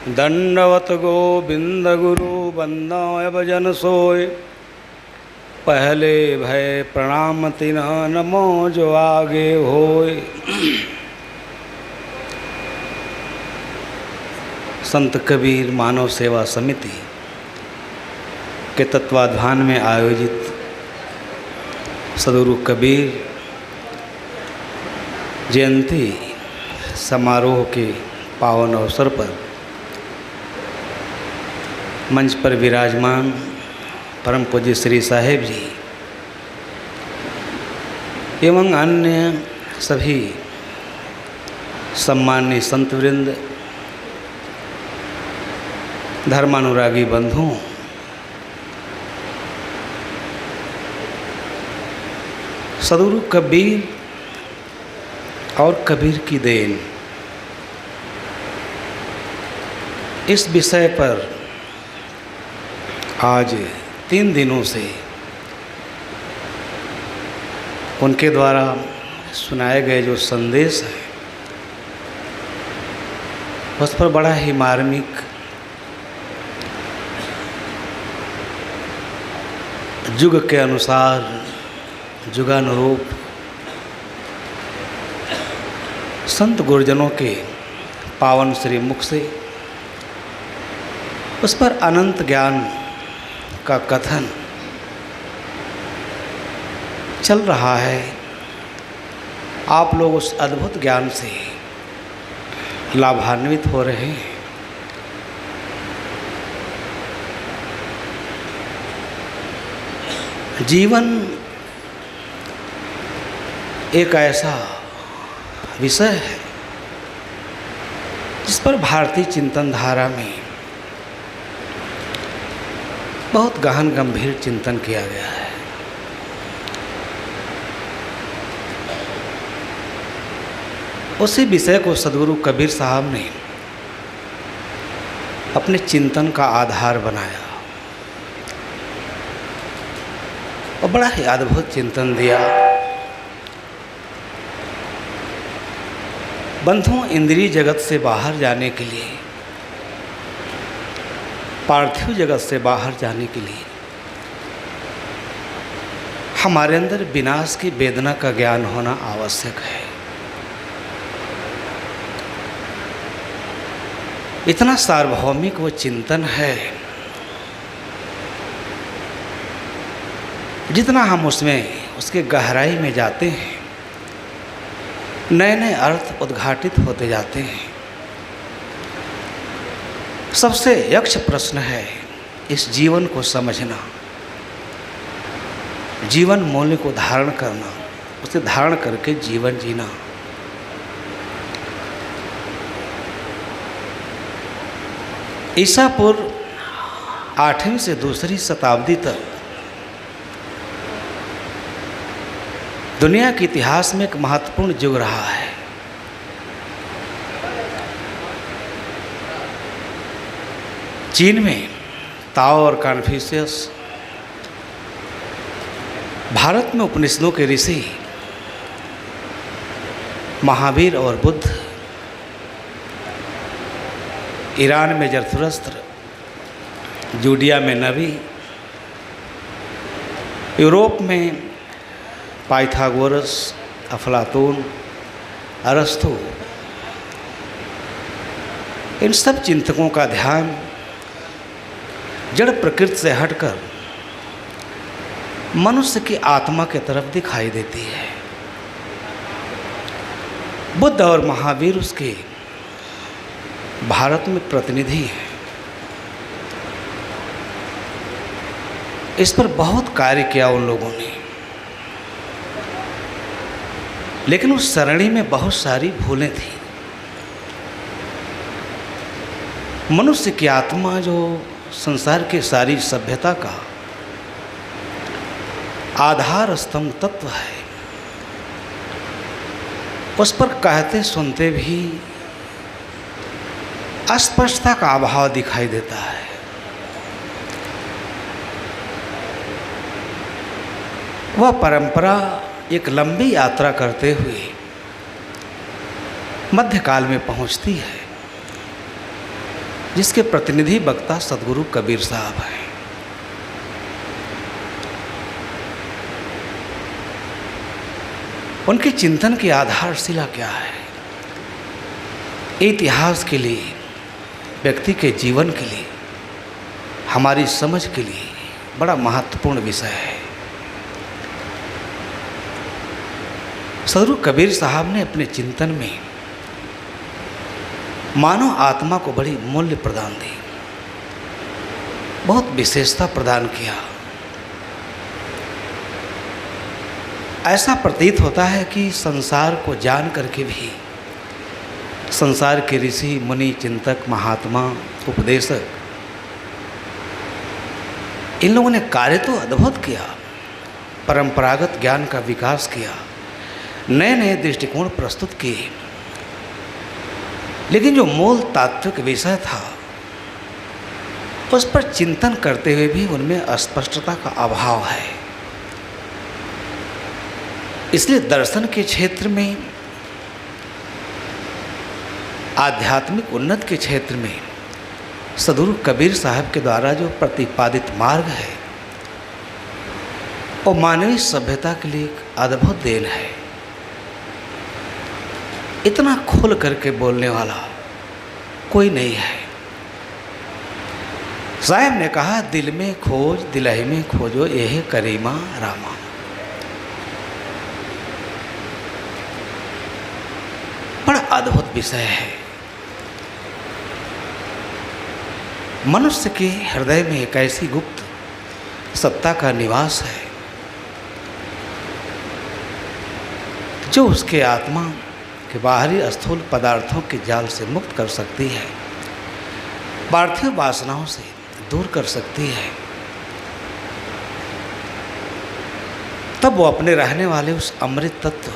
दंडवत गोविंद गुरु बंदाय भजन सोय। पहले भय प्रणाम तिन्ह नमो जो आगे होय। संत कबीर मानव सेवा समिति के तत्वाधान में आयोजित सदगुरु कबीर जयंती समारोह के पावन अवसर पर मंच पर विराजमान परम पूज्य श्री साहेब जी एवं अन्य सभी सम्माननीय संतवृंद, धर्मानुरागी बंधुओं, सदगुरु कबीर और कबीर की देन, इस विषय पर आज 3 दिनों से उनके द्वारा सुनाए गए जो संदेश है उस पर बड़ा ही मार्मिक, युग के अनुसार, युगानुरूप संत गुरुजनों के पावन श्री मुख से उस पर अनंत ज्ञान का कथन चल रहा है। आप लोग उस अद्भुत ज्ञान से लाभान्वित हो रहे हैं। जीवन एक ऐसा विषय है जिस पर भारतीय चिंतन धारा में बहुत गहन गंभीर चिंतन किया गया है। उसी विषय को सदगुरु कबीर साहब ने अपने चिंतन का आधार बनाया और बड़ा ही अद्भुत चिंतन दिया। बंधुओं, इंद्रिय जगत से बाहर जाने के लिए, पार्थिव जगत से बाहर जाने के लिए हमारे अंदर विनाश की वेदना का ज्ञान होना आवश्यक है। इतना सार्वभौमिक वो चिंतन है, जितना हम उसमें उसके गहराई में जाते हैं नए नए अर्थ उद्घाटित होते जाते हैं। सबसे यक्ष प्रश्न है इस जीवन को समझना, जीवन मूल्य को धारण करना, उसे धारण करके जीवन जीना। ईसा पूर्व 8वीं से 2री शताब्दी तक दुनिया के इतिहास में एक महत्वपूर्ण युग रहा है। चीन में ताओ और कन्फ्यूशियस, भारत में उपनिषदों के ऋषि महावीर और बुद्ध, ईरान में जरथुस्त्र, जूडिया में नबी, यूरोप में पाइथागोरस, अफलातून, अरस्तु, इन सब चिंतकों का ध्यान जड़ प्रकृति से हटकर मनुष्य की आत्मा की तरफ दिखाई देती है। बुद्ध और महावीर उसके भारत में प्रतिनिधि हैं। इस पर बहुत कार्य किया उन लोगों ने, लेकिन उस सरणी में बहुत सारी भूलें थी। मनुष्य की आत्मा जो संसार की सारी सभ्यता का आधार स्तंभ तत्व है, उस पर कहते सुनते भी अस्पष्टता का अभाव दिखाई देता है। वह परंपरा एक लंबी यात्रा करते हुए मध्यकाल में पहुंचती है। जिसके प्रतिनिधि वक्ता सदगुरु कबीर साहब हैं। उनके चिंतन की आधारशिला क्या है? इतिहास के लिए, व्यक्ति के जीवन के लिए, हमारी समझ के लिए बड़ा महत्वपूर्ण विषय है। सदगुरु कबीर साहब ने अपने चिंतन में मानव आत्मा को बड़ी मूल्य प्रदान दी, बहुत विशेषता प्रदान किया। ऐसा प्रतीत होता है कि संसार को जान करके भी संसार के ऋषि मुनि, चिंतक, महात्मा, उपदेशक, इन लोगों ने कार्य तो अद्भुत किया, परंपरागत ज्ञान का विकास किया, नए नए दृष्टिकोण प्रस्तुत किए, लेकिन जो मूल तात्विक विषय था उस पर चिंतन करते हुए भी उनमें अस्पष्टता का अभाव है। इसलिए दर्शन के क्षेत्र में, आध्यात्मिक उन्नति के क्षेत्र में सदगुरु कबीर साहब के द्वारा जो प्रतिपादित मार्ग है वो मानवीय सभ्यता के लिए एक अद्भुत देन है। इतना खुल करके बोलने वाला कोई नहीं है। साहब ने कहा, दिल में खोज दिलहि में खोजो, यह करीमा रामा। बड़ा अद्भुत विषय है। मनुष्य के हृदय में एक ऐसी गुप्त सत्ता का निवास है जो उसके आत्मा के बाहरी स्थूल पदार्थों के जाल से मुक्त कर सकती है, पार्थिव वासनाओं से दूर कर सकती है। तब वो अपने रहने वाले उस अमृत तत्व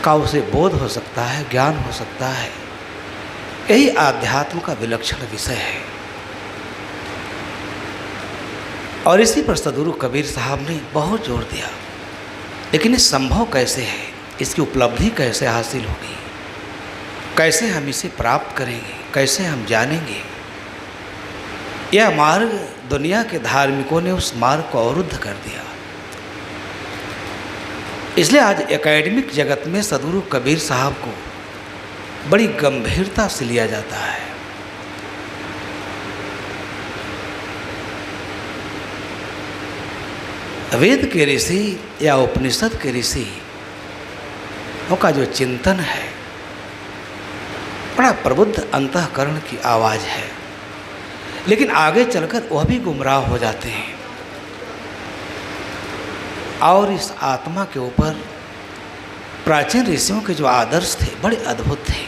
का उसे बोध हो सकता है, ज्ञान हो सकता है। यही आध्यात्म का विलक्षण विषय है। और इसी पर सदगुरु कबीर साहब ने बहुत जोर दिया। लेकिन ये संभव कैसे है, इसकी उपलब्धि कैसे हासिल होगी, कैसे हम इसे प्राप्त करेंगे, कैसे हम जानेंगे? यह मार्ग दुनिया के धार्मिकों ने उस मार्ग को अवरुद्ध कर दिया। इसलिए आज एकेडमिक जगत में सदगुरु कबीर साहब को बड़ी गंभीरता से लिया जाता है। वेद के ऋषि या उपनिषद के ऋषि उनका जो चिंतन है बड़ा प्रबुद्ध अंतःकरण की आवाज़ है, लेकिन आगे चलकर वह भी गुमराह हो जाते हैं। और इस आत्मा के ऊपर प्राचीन ऋषियों के जो आदर्श थे बड़े अद्भुत थे।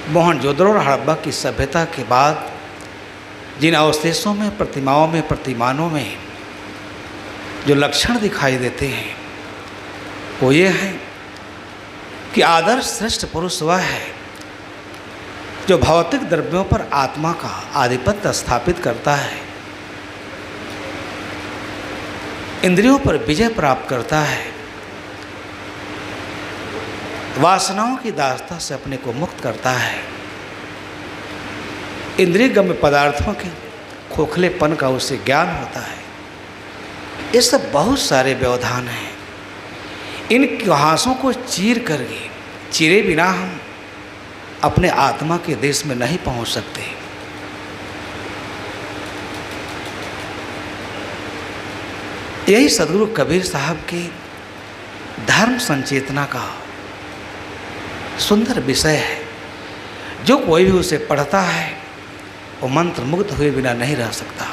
मोहनजोदड़ो और हड़प्पा की सभ्यता के बाद जिन अवशेषों में, प्रतिमाओं में, प्रतिमानों में जो लक्षण दिखाई देते हैं वो ये है कि आदर्श श्रेष्ठ पुरुष वह है जो भौतिक द्रव्यों पर आत्मा का आधिपत्य स्थापित करता है, इंद्रियों पर विजय प्राप्त करता है, वासनाओं की दासता से अपने को मुक्त करता है, इंद्रियगम्य पदार्थों के खोखलेपन का उसे ज्ञान होता है। ये सब बहुत सारे व्यवधान हैं। इन कुहासों को चीरे बिना हम अपने आत्मा के देश में नहीं पहुंच सकते। यही सदगुरु कबीर साहब के धर्म संचेतना का सुंदर विषय है। जो कोई भी उसे पढ़ता है वो मंत्र मुग्ध हुए बिना नहीं रह सकता।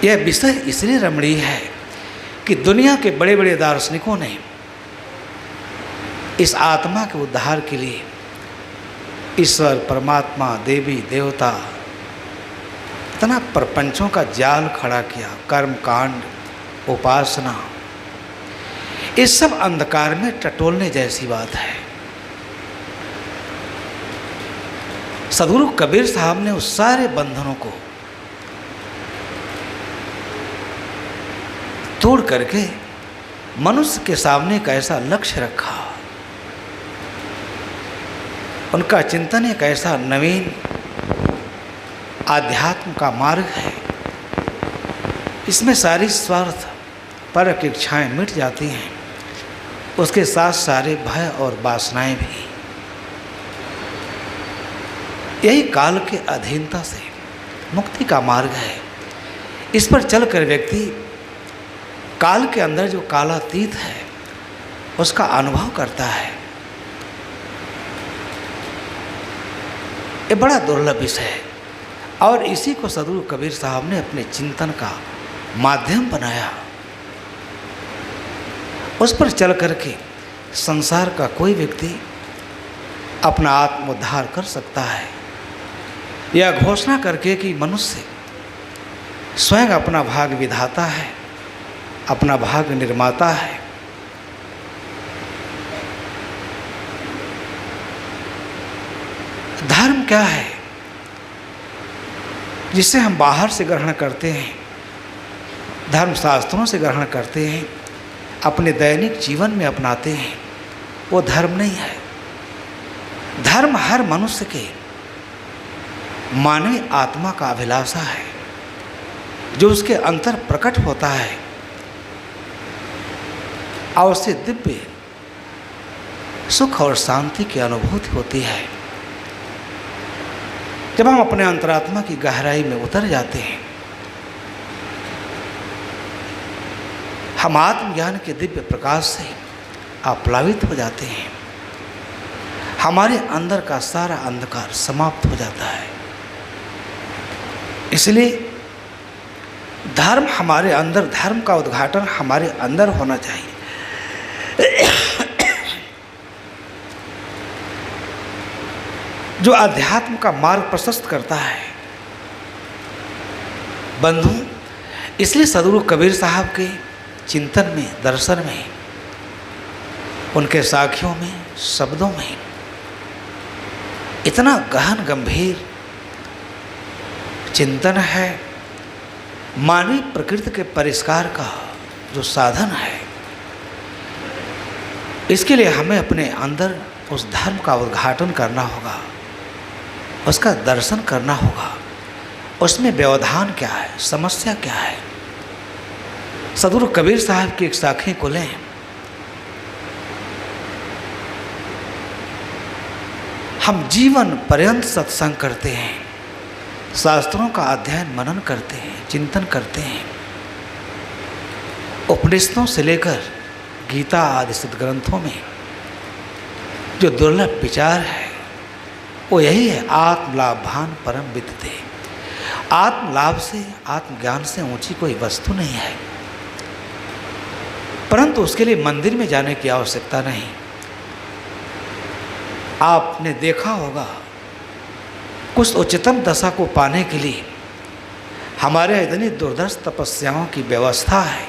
यह विषय इसलिए रमणीय है कि दुनिया के बड़े बड़े दार्शनिकों ने इस आत्मा के उद्धार के लिए ईश्वर, परमात्मा, देवी, देवता, इतना प्रपंचों का जाल खड़ा किया। कर्म कांड, उपासना, इस सब अंधकार में टटोलने जैसी बात है। सदगुरु कबीर साहब ने उस सारे बंधनों को तोड़ करके मनुष्य के सामने एक ऐसा लक्ष्य रखा उनका चिंतन एक ऐसा नवीन आध्यात्म का मार्ग है, इसमें सारी स्वार्थ पर की इच्छाएँ मिट जाती हैं, उसके साथ सारे भय और वासनाएं भी। यही काल के अधीनता से मुक्ति का मार्ग है। इस पर चलकर व्यक्ति काल के अंदर जो कालातीत है उसका अनुभव करता है। ये बड़ा दुर्लभ विषय है और इसी को सदगुरु कबीर साहब ने अपने चिंतन का माध्यम बनाया। उस पर चल करके संसार का कोई व्यक्ति अपना आत्मोद्धार कर सकता है। यह घोषणा करके कि मनुष्य स्वयं अपना भाग विधाता है, अपना भाग निर्माता है। धर्म क्या है जिसे हम बाहर से ग्रहण करते हैं, धर्म शास्त्रों से ग्रहण करते हैं, अपने दैनिक जीवन में अपनाते हैं, वो धर्म नहीं है। धर्म हर मनुष्य के मानवीय आत्मा का अभिलाषा है, जो उसके अंतर प्रकट होता है और उससे दिव्य सुख और शांति की अनुभूति होती है। जब हम अपने अंतरात्मा की गहराई में उतर जाते हैं, हम आत्मज्ञान के दिव्य प्रकाश से आप्लावित हो जाते हैं, हमारे अंदर का सारा अंधकार समाप्त हो जाता है। इसलिए धर्म हमारे अंदर, धर्म का उद्घाटन हमारे अंदर होना चाहिए। जो अध्यात्म का मार्ग प्रशस्त करता है। बंधु, इसलिए सदगुरु कबीर साहब के चिंतन में, दर्शन में, उनके साखियों में, शब्दों में इतना गहन गंभीर चिंतन है। मानवीय प्रकृति के परिष्कार का जो साधन है, इसके लिए हमें अपने अंदर उस धर्म का उद्घाटन करना होगा, उसका दर्शन करना होगा। उसमें व्यवधान क्या है, समस्या क्या है। सदगुरु कबीर साहब की एक साखी को लें। हम जीवन पर्यंत सत्संग करते हैं, शास्त्रों का अध्ययन मनन करते हैं, चिंतन करते हैं। उपनिषदों से लेकर गीता आदि सद्ग्रंथों में जो दुर्लभ विचार है वो यही है, आत्मलाभान परम विद्यते। आत्मलाभ से, आत्मज्ञान से ऊंची कोई वस्तु नहीं है। परंतु उसके लिए मंदिर में जाने की आवश्यकता नहीं। आपने देखा होगा, कुछ उच्चतम दशा को पाने के लिए हमारे इतनी दुर्धर्ष तपस्याओं की व्यवस्था है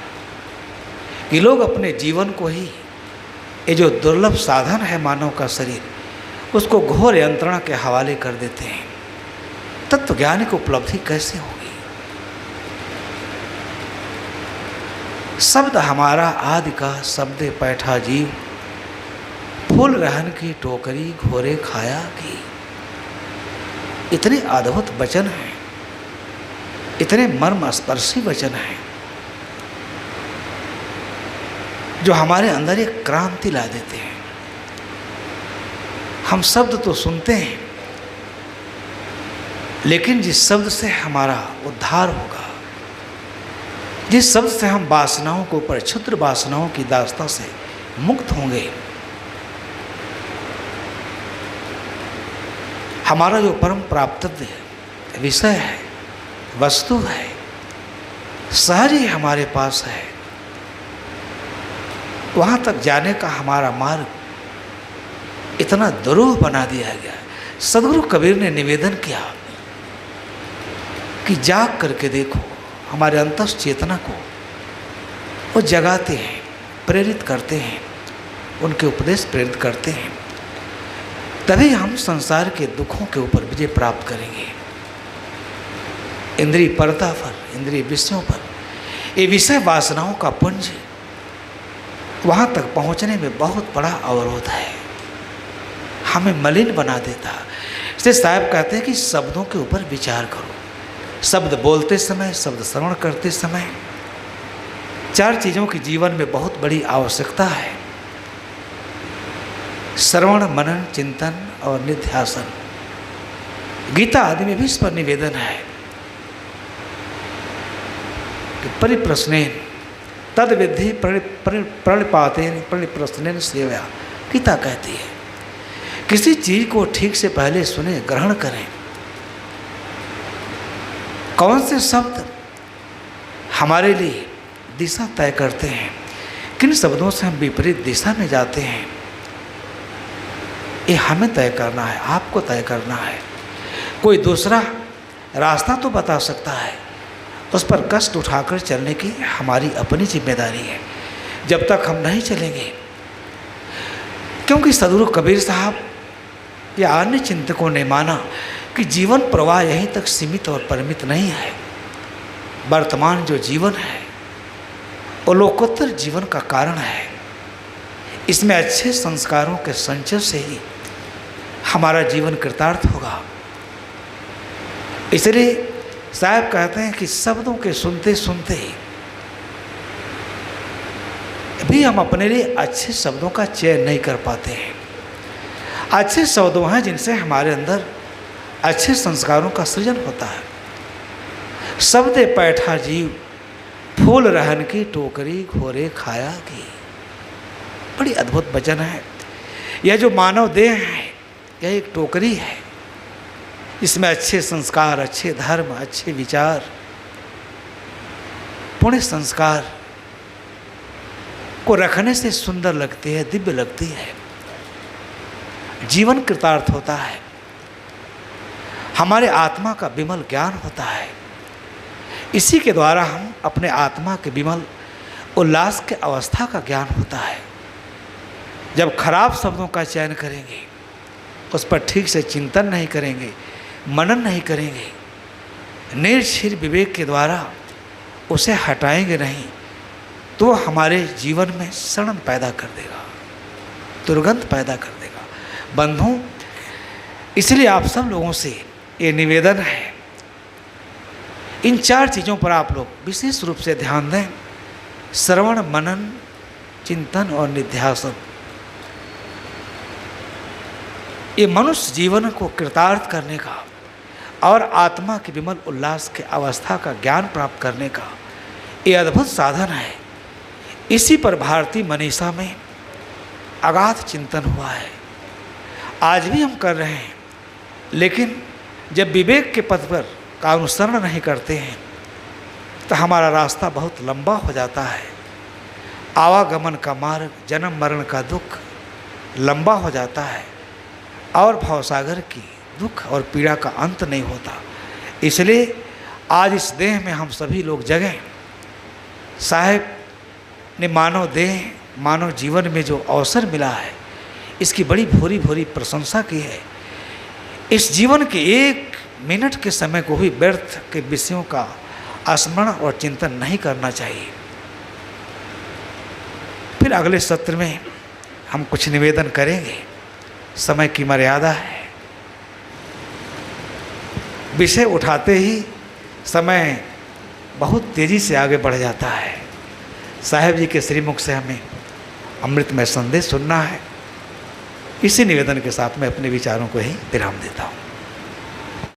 कि लोग अपने जीवन को ही, ये जो दुर्लभ साधन है मानव का शरीर, उसको घोर यंत्रणा के हवाले कर देते हैं। तत्व ज्ञान की उपलब्धि कैसे होगी? शब्द हमारा आदि का शब्द पैठा जीव, फूल रहन की टोकरी घोरे खाया की। इतने अद्भुत वचन हैं, इतने मर्म स्पर्शी वचन हैं जो हमारे अंदर एक क्रांति ला देते हैं। हम शब्द तो सुनते हैं, लेकिन जिस शब्द से हमारा उद्धार होगा, जिस शब्द से हम वासनाओं को ऊपर, क्षुद्र वासनाओं की दास्ता से मुक्त होंगे, हमारा जो परम प्राप्तव्य विषय है, वस्तु है, सहज ही हमारे पास है, वहाँ तक जाने का हमारा मार्ग इतना दुरूह बना दिया गया है। सदगुरु कबीर ने निवेदन किया कि जाग करके देखो, हमारे अंतस चेतना को वो जगाते हैं, प्रेरित करते हैं, उनके उपदेश प्रेरित करते हैं। तभी हम संसार के दुखों के ऊपर विजय प्राप्त करेंगे। इंद्रिय परता पर, इंद्रिय विषयों पर, ये विषय वासनाओं का पुंज, वहाँ तक पहुँचने में बहुत बड़ा अवरोध है। हमें मलिन बना देता है। इसलिए साहब कहते हैं कि शब्दों के ऊपर विचार करो। शब्द बोलते समय, शब्द श्रवण करते समय, 4 चीज़ों की जीवन में बहुत बड़ी आवश्यकता है: श्रवण, मनन, चिंतन और निध्यासन। गीता आदि में भी इस पर निवेदन है कि परिप्रश्नेन तद विद्धि प्रणिपातेन परिप्रश्नेन सेवया। गीता कहती है किसी चीज को ठीक से पहले सुने, ग्रहण करें। कौन से शब्द हमारे लिए दिशा तय करते हैं, किन शब्दों से हम विपरीत दिशा में जाते हैं, ये हमें तय करना है, आपको तय करना है। कोई दूसरा रास्ता तो बता सकता है, उस पर कष्ट उठाकर चलने की हमारी अपनी जिम्मेदारी है, जब तक हम नहीं चलेंगे। क्योंकि सदगुरु कबीर साहब या अन्य चिंतकों ने माना कि जीवन प्रवाह यहीं तक सीमित और परिमित नहीं है। वर्तमान जो जीवन है वो लोकोत्तर जीवन का कारण है। इसमें अच्छे संस्कारों के संचय से ही हमारा जीवन कृतार्थ होगा। इसलिए साहब कहते हैं कि शब्दों के सुनते सुनते भी हम अपने लिए अच्छे शब्दों का चयन नहीं कर पाते हैं। अच्छे शब्द हैं जिनसे हमारे अंदर अच्छे संस्कारों का सृजन होता है। शब्द पैठा जीव, फूल रहन की टोकरी घोरे खाया की। बड़ी अद्भुत वचन है। यह जो मानव देह है यह एक टोकरी है, इसमें अच्छे संस्कार, अच्छे धर्म, अच्छे विचार, पुण्य संस्कार को रखने से सुंदर लगती है, दिव्य लगती है, जीवन कृतार्थ होता है, हमारे आत्मा का विमल ज्ञान होता है। इसी के द्वारा हम अपने आत्मा के विमल उल्लास के अवस्था का ज्ञान होता है। जब खराब शब्दों का चयन करेंगे, उस पर ठीक से चिंतन नहीं करेंगे, मनन नहीं करेंगे, निर्शील विवेक के द्वारा उसे हटाएंगे नहीं, तो हमारे जीवन में सड़न पैदा कर देगा, दुर्गंध पैदा कर देगा। बंधुओं, इसलिए आप सब लोगों से ये निवेदन है, इन 4 चीज़ों पर आप लोग विशेष रूप से ध्यान दें: श्रवण, मनन, चिंतन और निध्यासन। ये मनुष्य जीवन को कृतार्थ करने का और आत्मा के विमल उल्लास के अवस्था का ज्ञान प्राप्त करने का ये अद्भुत साधन है। इसी पर भारतीय मनीषा में अगाध चिंतन हुआ है, आज भी हम कर रहे हैं। लेकिन जब विवेक के पथ पर का अनुसरण नहीं करते हैं तो हमारा रास्ता बहुत लंबा हो जाता है। आवागमन का मार्ग, जन्म मरण का दुख लंबा हो जाता है और भवसागर की दुख और पीड़ा का अंत नहीं होता। इसलिए आज इस देह में हम सभी लोग जगें। साहेब ने मानव देह, मानव जीवन में जो अवसर मिला है, इसकी बड़ी भूरी भूरी प्रशंसा की है। इस जीवन के 1 मिनट के समय को भी व्यर्थ के विषयों का स्मरण और चिंतन नहीं करना चाहिए। फिर अगले सत्र में हम कुछ निवेदन करेंगे, समय की मर्यादा है। विषय उठाते ही समय बहुत तेज़ी से आगे बढ़ जाता है। साहेब जी के श्रीमुख से हमें अमृतमय संदेश सुनना है। इसी निवेदन के साथ मैं अपने विचारों को ही विराम देता हूँ।